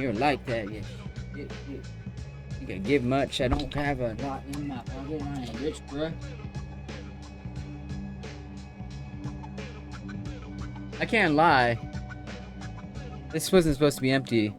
you're like that. You, you can give much. I don't have a lot in my pocket. I ain't rich, bruh. I can't lie. This wasn't supposed to be empty.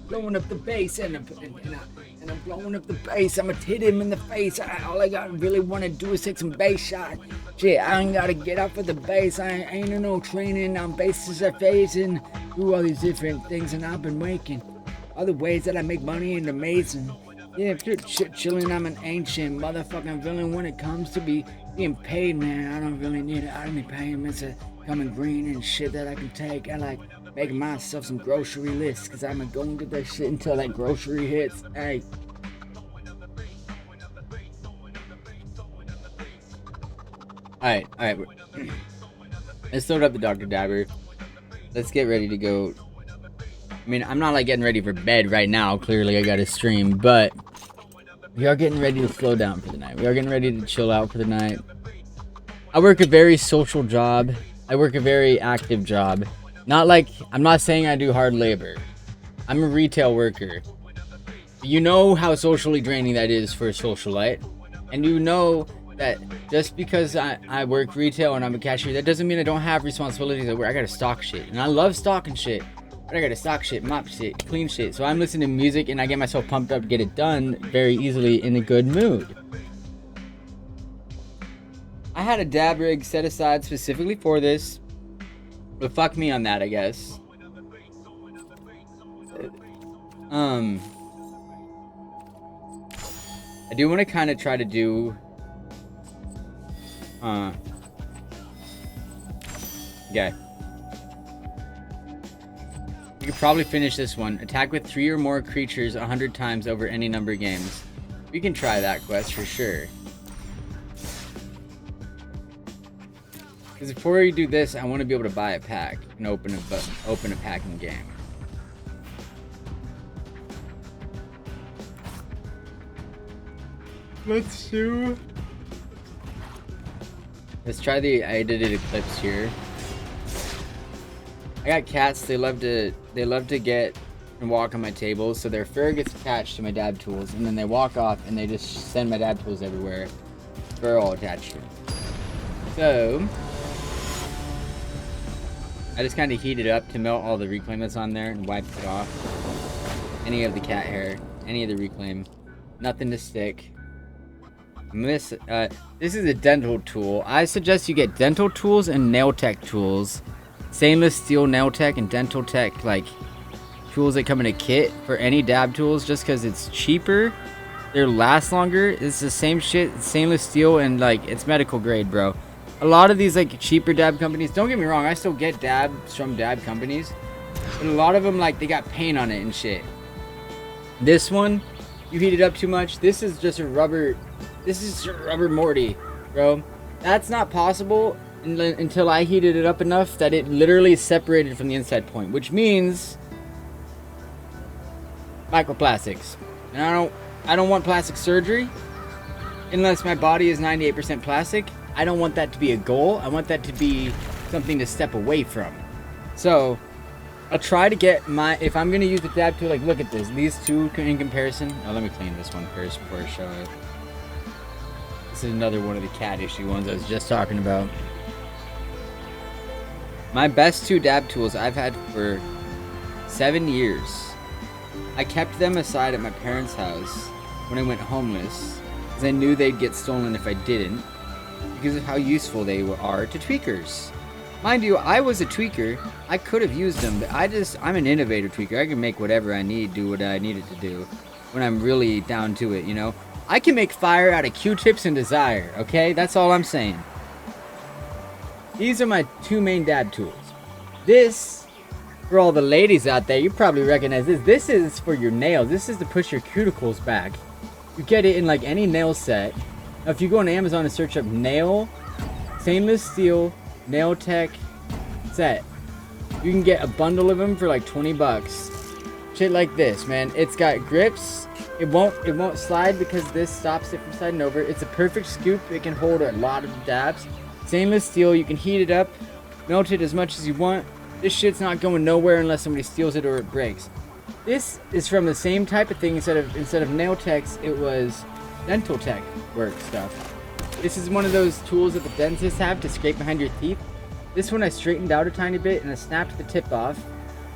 Blowing up the bass, and I'm blowing up the bass. I'ma hit him in the face. All I really want to do is take some bass shot. Shit, I ain't gotta get off of the bass. I ain't in no training. I'm bases are phasing. Do all these different things, and I've been making other ways that I make money and amazing. Yeah, if you're chilling, I'm an ancient motherfucking villain when it comes to being paid, man. I don't really need it. I don't need payments to come in green and shit that I can take. I like making myself some grocery lists, cause I'm gonna go and get that shit until that grocery hits. Hey. Alright. Let's load up the Dr. Dabber. Let's get ready to go. I mean, I'm not like getting ready for bed right now. Clearly, I gotta stream, but we are getting ready to slow down for the night. We are getting ready to chill out for the night. I work a very social job. I work a very active job. Not like, I'm not saying I do hard labor. I'm a retail worker. You know how socially draining that is for a socialite. And you know that just because I work retail and I'm a cashier, that doesn't mean I don't have responsibilities at work. I gotta stock shit. And I love stocking shit. But I gotta stock shit, mop shit, clean shit. So I'm listening to music and I get myself pumped up to get it done very easily in a good mood. I had a dab rig set aside specifically for this. But fuck me on that, I guess. I do want to kind of try to do... Okay. You could probably finish this one. Attack with 3 or more creatures 100 times over any number of games. We can try that quest for sure. Because before you do this, I want to be able to buy a pack and open a pack in game. Let's try the edited Eclipse here. I got cats. They love to get and walk on my table, so their fur gets attached to my dab tools, and then they walk off and they just send my dab tools everywhere. Fur all attached to them. So I just kind of heat it up to melt all the reclaim that's on there and wipe it off. Any of the cat hair, any of the reclaim, nothing to stick. This is a dental tool. I suggest you get dental tools and nail tech tools. Stainless steel nail tech and dental tech, like tools that come in a kit for any dab tools, just because it's cheaper. They last longer. It's the same shit, stainless steel, and like it's medical grade, bro. A lot of these like cheaper dab companies, don't get me wrong, I still get dabs from dab companies, but a lot of them like they got paint on it and shit. This one, you heat it up too much. This is just a rubber. This is a rubber Morty, bro. That's not possible until I heated it up enough that it literally separated from the inside point, which means microplastics. And I don't want plastic surgery unless my body is 98% plastic. I don't want that to be a goal. I want that to be something to step away from. So I'll try to get my, if I'm going to use the dab tool, like look at this, these two in comparison. Oh, let me clean this one first before I show it. This is another one of the cat issue ones I was just talking about. My best two dab tools I've had for 7 years. I kept them aside at my parents' house when I went homeless because I knew they'd get stolen if I didn't, because of how useful they are to tweakers. Mind you, I was a tweaker. I could have used them, but I'm an innovative tweaker. I can make whatever I need, do what I needed to do when I'm really down to it, you know? I can make fire out of Q-tips and desire, okay? That's all I'm saying. These are my two main dab tools. This, for all the ladies out there, you probably recognize this. This is for your nails. This is to push your cuticles back. You get it in like any nail set. Now, if you go on Amazon and search up nail, stainless steel, nail tech set, you can get a bundle of them for like 20 bucks. Shit like this, man. It's got grips. It won't slide because this stops it from sliding over. It's a perfect scoop. It can hold a lot of dabs. Stainless steel, you can heat it up, melt it as much as you want. This shit's not going nowhere unless somebody steals it or it breaks. This is from the same type of thing. Instead of nail techs, it was dental tech work stuff. This is one of those tools that the dentists have to scrape behind your teeth. This one I straightened out a tiny bit and I snapped the tip off,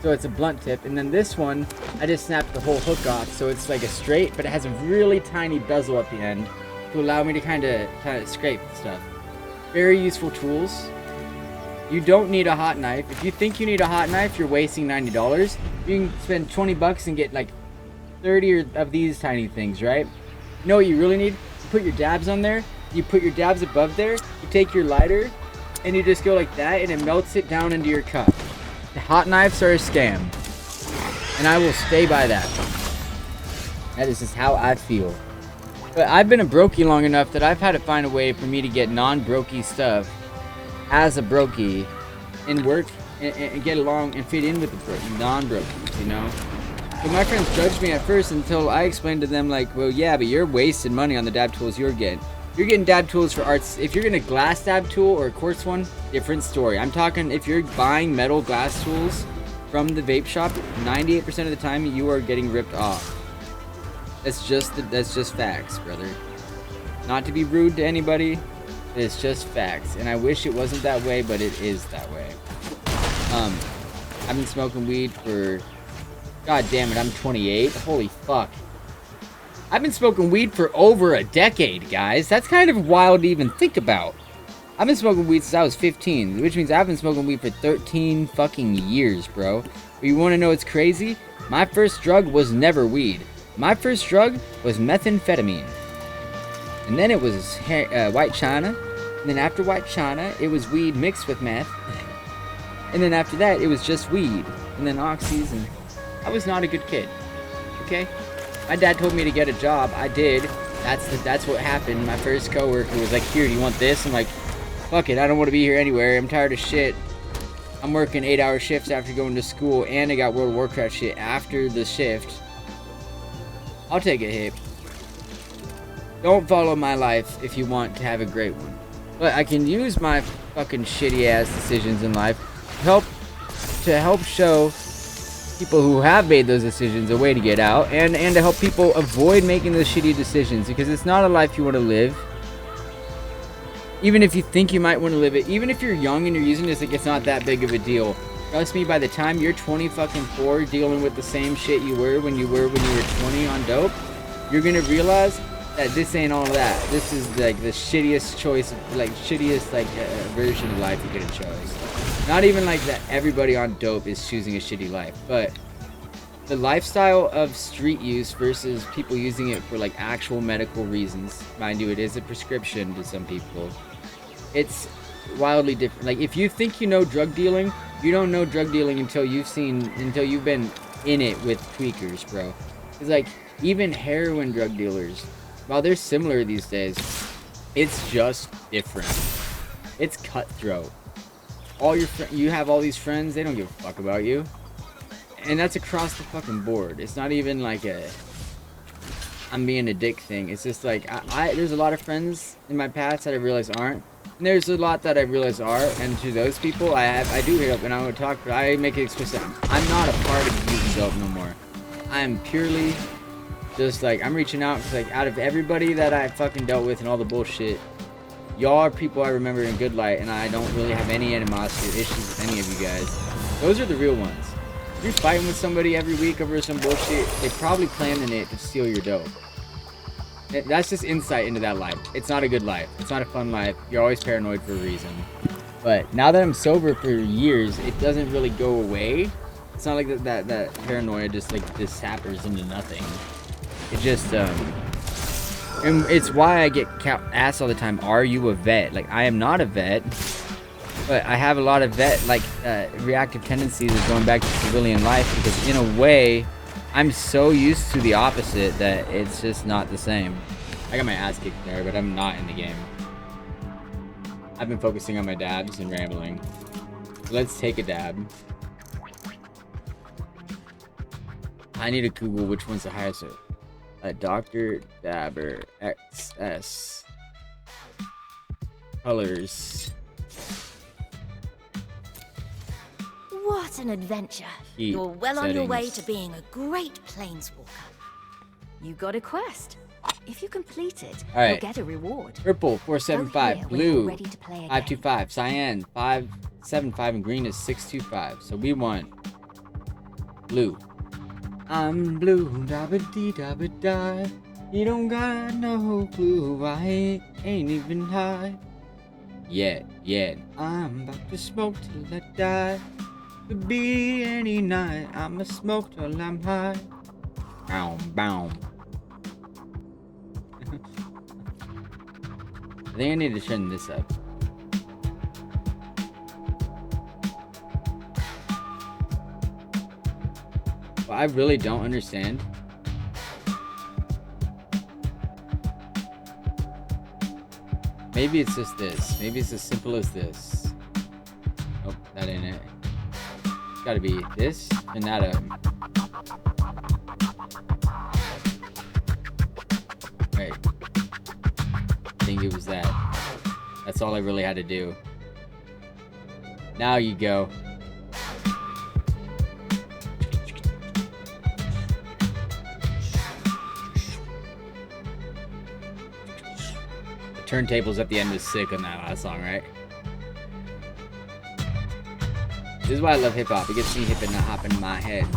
so it's a blunt tip. And then this one, I just snapped the whole hook off, so it's like a straight, but it has a really tiny bezel at the end to allow me to kind of scrape stuff. Very useful tools. You don't need a hot knife. If you think you need a hot knife, you're wasting $90. You can spend 20 bucks and get like 30 of these tiny things, right? You know what you really need? You put your dabs on there. You put your dabs above there, you take your lighter, and you just go like that, and it melts it down into your cup. The hot knives are a scam, and I will stay by that. That is just how I feel. But I've been a brokey long enough that I've had to find a way for me to get non-brokey stuff as a brokey and work and get along and fit in with the non-brokeys, you know? So my friends judged me at first until I explained to them, like, well, yeah, but you're wasting money on the dab tools you're getting. You're getting dab tools for arts. If you're getting a glass dab tool or a quartz one, different story. I'm talking if you're buying metal glass tools from the vape shop, 98% of the time you are getting ripped off. That's just facts, brother. Not to be rude to anybody, it's just facts. And I wish it wasn't that way, but it is that way. I've been smoking weed for, god damn it, I'm 28. Holy fuck. I've been smoking weed for over a decade, guys. That's kind of wild to even think about. I've been smoking weed since I was 15, which means I've been smoking weed for 13 fucking years, bro. But you want to know what's crazy? My first drug was never weed. My first drug was methamphetamine. And then it was white china. And then after white china, it was weed mixed with meth. And then after that, it was just weed. And then oxys, and I was not a good kid. Okay? My dad told me to get a job. I did. That's what happened. My first coworker was like, here, do you want this? I'm like, fuck it, I don't want to be here anywhere. I'm tired of shit. I'm working 8-hour shifts after going to school, and I got World of Warcraft shit after the shift. I'll take a hit. Don't follow my life if you want to have a great one. But I can use my fucking shitty ass decisions in life to help show people who have made those decisions a way to get out, and to help people avoid making those shitty decisions, because it's not a life you want to live. Even if you think you might want to live it, even if you're young and you're using this, like, it's not that big of a deal. Trust me, by the time you're 24 dealing with the same shit you were when you were 20 on dope, you're gonna realize that this ain't all that. This is like the shittiest choice, like shittiest version of life you could have chose. Not even like that everybody on dope is choosing a shitty life, but the lifestyle of street use versus people using it for like actual medical reasons. Mind you, it is a prescription to some people. It's wildly different. Like, if you think you know drug dealing, you don't know drug dealing until you've been in it with tweakers, bro. It's like, even heroin drug dealers, while they're similar these days, it's just different. It's cutthroat. You have all these friends, they don't give a fuck about you. And that's across the fucking board. It's not even like I'm being a dick thing. It's just like there's a lot of friends in my past that I realize aren't, and there's a lot that I realize are. And to those people, I do hit up and I would talk, but I make it explicit. I'm not a part of youth and dope no more. I'm purely just like I'm reaching out because like out of everybody that I fucking dealt with and all the bullshit, y'all are people I remember in good light, and I don't really have any animosity or issues with any of you guys. Those are the real ones. If you're fighting with somebody every week over some bullshit, they probably planning it to steal your dope. That's just insight into that life. It's not a good life. It's not a fun life. You're always paranoid for a reason. But now that I'm sober for years, it doesn't really go away. It's not like that paranoia just like disappears into nothing. It just and it's why I get asked all the time, are you a vet? Like, I am not a vet, but I have a lot of vet like reactive tendencies of going back to civilian life, because in a way I'm so used to the opposite that it's just not the same. I got my ass kicked there, but I'm not in the game. I've been focusing on my dabs and rambling. So let's take a dab. I need to Google which one's the highest. Dr. Dabber XS. Colors. What an adventure. Heat You're well on your way settings. to being a great planeswalker. You got a quest. If you complete it, All right. you'll get a reward. Purple 475, Go here when blue you're ready to play again. 525, cyan 575, and green is 625. So we want blue. I'm blue, da ba dee da ba da. You don't got no clue. I ain't even high yet. I'm about to smoke till I die. Could be any night. I'ma smoke till I'm high. Bow. I think I need to turn this up. Well, I really don't understand. Maybe it's just this. Maybe it's as simple as this. Nope, that ain't it. It's gotta be this and that up. Right. I think it was that. That's all I really had to do. Now you go. The turntables at the end was sick on that last song, right? This is why I love hip hop. It gets me hip and not hop in my head.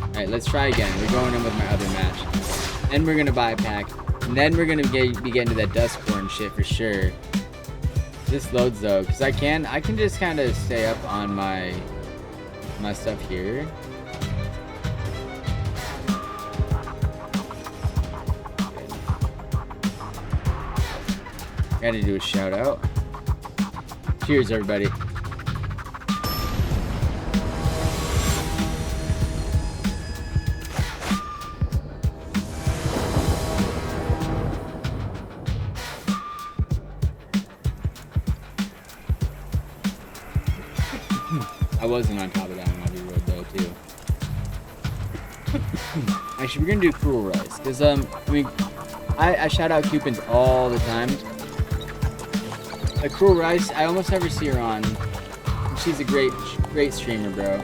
Alright, let's try again. We're going in with my other match. Then we're gonna buy a pack. And then we're gonna be getting to that Duskborn shit for sure. This loads though, because I can just kind of stay up on my stuff here. Gotta do a shout out. Cheers, everybody. I wasn't on top of that one, I'll be real though too. Actually, we're gonna do Cruel Rice, because I shout out Cupins all the time. Like Cruel Rice, I almost never see her on. She's a great streamer, bro.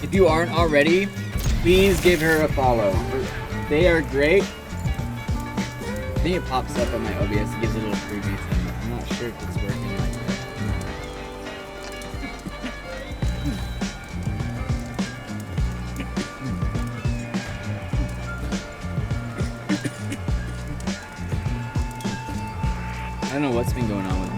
If you aren't already, please give her a follow. They are great. I think it pops up on my OBS. It gives a little preview thing. I'm not sure if it's working right now. I don't know what's been going on with